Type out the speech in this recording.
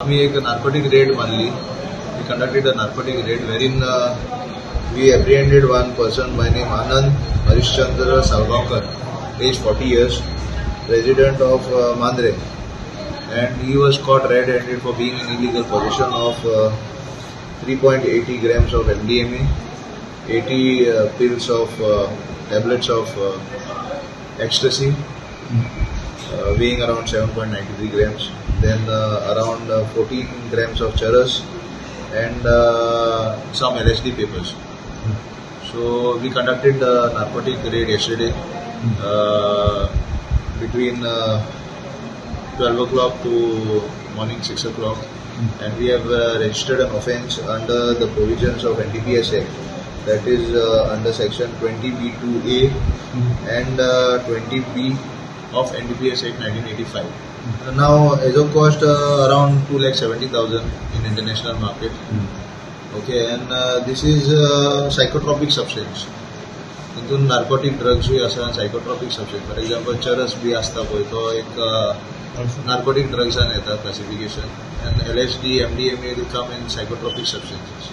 We एक narcotic raid मारली. We conducted a narcotic raid wherein we apprehended one person by name Anand Harishchandra Salgaonkar, age 40 years, resident of Mandre, and he was caught red-handed for being in illegal possession of 3.80 grams of MDMA, 80 pills of tablets of ecstasy, weighing around 7.93 grams. Then around 14 grams of charas and some LSD papers. So we conducted the narcotic raid yesterday between 12 o'clock to morning 6 o'clock, and we have registered an offence under the provisions of NDPS Act, that is under section 20B2A and 20B of NDPS Act 1985. Now, ASO cost around 2,70,000 in international market. Okay, and this is psychotropic substance. Into narcotic drugs we also psychotropic substance. For example, charas bhi asta koi to ek narcotic drugs are classification, and LSD, MDMA will come in psychotropic substances.